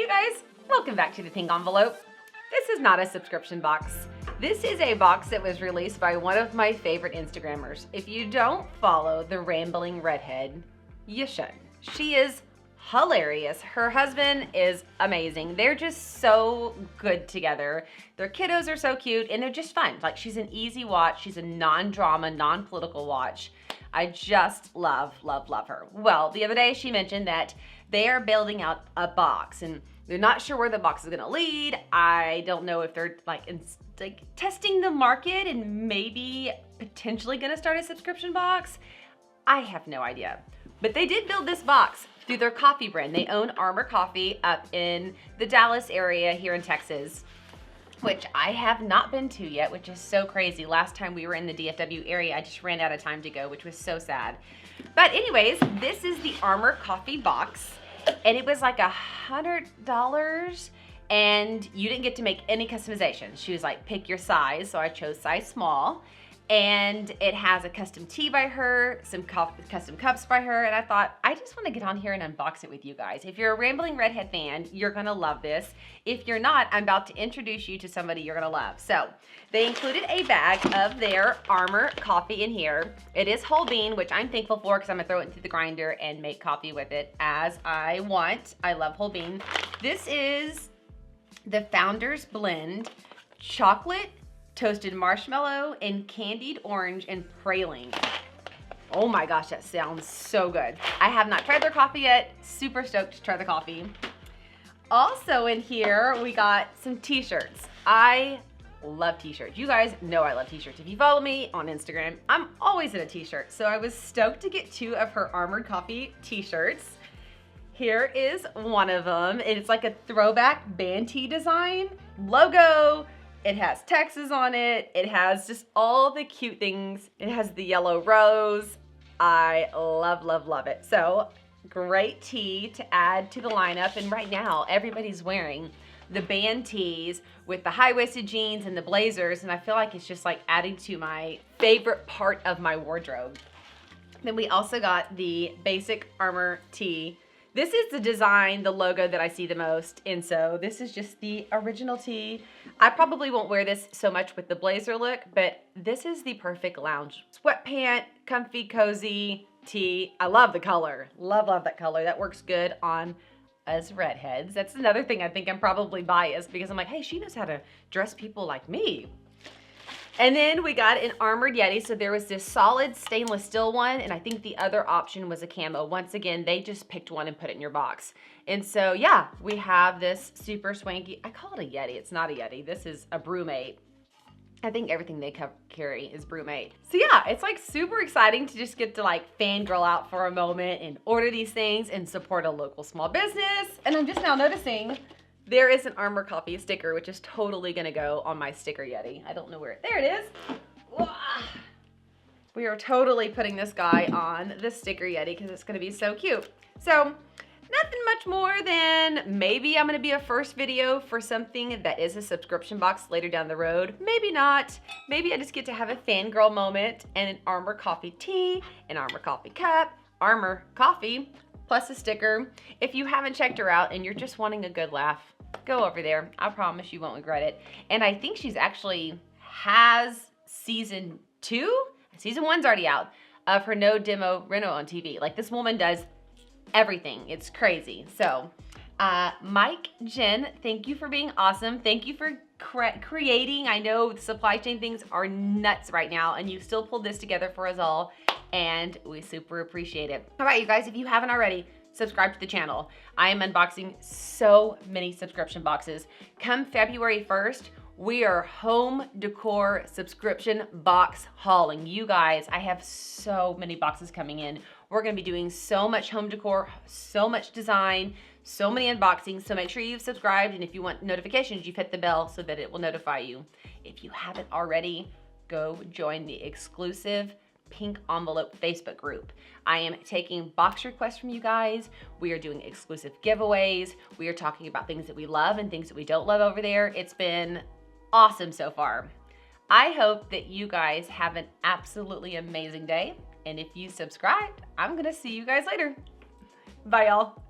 you guys, welcome back to the Pink Envelope. This is not a subscription box. This is a box that was released by one of my favorite Instagrammers. If you don't follow the Rambling Redhead, you should. She is hilarious. Her husband is amazing. They're just so good together. Their kiddos are so cute and they're just fun. Like, she's an easy watch. She's a non-drama, non-political watch. I just love her. Well, the other day she mentioned that they are building out a box and they're not sure where the box is gonna lead. I don't know if they're like testing the market and maybe potentially gonna start a subscription box. I have no idea. But they did build this box through their coffee brand. They own Armor Coffee up in the Dallas area here in Texas, which I have not been to yet, which is so crazy. Last time we were in the DFW area, I just ran out of time to go, which was so sad. But anyways, this is the Armor Coffee box, and it was like $100, and you didn't get to make any customizations. She was like, pick your size, so I chose size small. And it has a custom tea by her, some custom cups by her, and I thought, I just want to get on here and unbox it with you guys. If you're a Rambling Redhead fan, you're going to love this. If you're not, I'm about to introduce you to somebody you're going to love. So, they included a bag of their Armor Coffee in here. It is whole bean, which I'm thankful for because I'm going to throw it into the grinder and make coffee with it as I want. I love whole bean. This is the Founder's Blend Chocolate, Toasted marshmallow, and candied orange and praline. Oh my gosh, that sounds so good. I have not tried their coffee yet. Super stoked to try the coffee. Also in here, we got some t-shirts. I love t-shirts. You guys know I love t-shirts. If you follow me on Instagram, I'm always in a t-shirt. So I was stoked to get 2 of her Armored Coffee t-shirts. Here is one of them. It's like a throwback band tee design. Logo. It has Texas on it. It has just all the cute things. It has the yellow rose. I love it. So great tee to add to the lineup. And right now, everybody's wearing the band tees with the high-waisted jeans and the blazers. And I feel like it's just like adding to my favorite part of my wardrobe. Then we also got the basic Armor tee. This is the design, the logo that I see the most, and so this is just the original tee. I probably won't wear this so much with the blazer look, but this is the perfect lounge sweatpant, comfy, cozy tee. I love the color. Love that color. That works good on us redheads. That's another thing I think I'm probably biased because I'm like, hey, she knows how to dress people like me. And then we got an armored Yeti. So there was this solid stainless steel one, and I think the other option was a camo. Once again, they just picked one and put it in your box. And so yeah, we have this super swanky, I call it a Yeti. It's not a Yeti. This is a Brewmate. I think everything they carry is Brewmate. So yeah, it's like super exciting to just get to like fangirl out for a moment and order these things and support a local small business. And I'm just now noticing there is an Armor Coffee sticker, which is totally gonna go on my sticker Yeti. I don't know where there it is. We are totally putting this guy on the sticker Yeti because it's gonna be so cute. So nothing much more than maybe I'm gonna be a first video for something that is a subscription box later down the road. Maybe not. Maybe I just get to have a fangirl moment and an Armor Coffee tea, an Armor Coffee cup, Armor Coffee, plus a sticker. If you haven't checked her out and you're just wanting a good laugh, go over there. I promise you won't regret it. And I think she's actually has season 2. Season 1's already out of her No Demo Reno on TV. Like, this woman does everything. It's crazy. So, Mike, Jen, thank you for being awesome. Thank you for creating. I know the supply chain things are nuts right now, and you still pulled this together for us all, and we super appreciate it. All right, you guys, if you haven't already, subscribe to the channel. I am unboxing so many subscription boxes. Come February 1st, we are home decor subscription box hauling. You guys, I have so many boxes coming in. We're gonna be doing so much home decor, so much design, so many unboxings. So make sure you've subscribed, and if you want notifications, you've hit the bell so that it will notify you. If you haven't already, go join the exclusive Pink Envelope Facebook group. I am taking box requests from you guys. We are doing exclusive giveaways. We are talking about things that we love and things that we don't love over there. It's been awesome so far. I hope that you guys have an absolutely amazing day. And if you subscribed, I'm gonna see you guys later. Bye, y'all.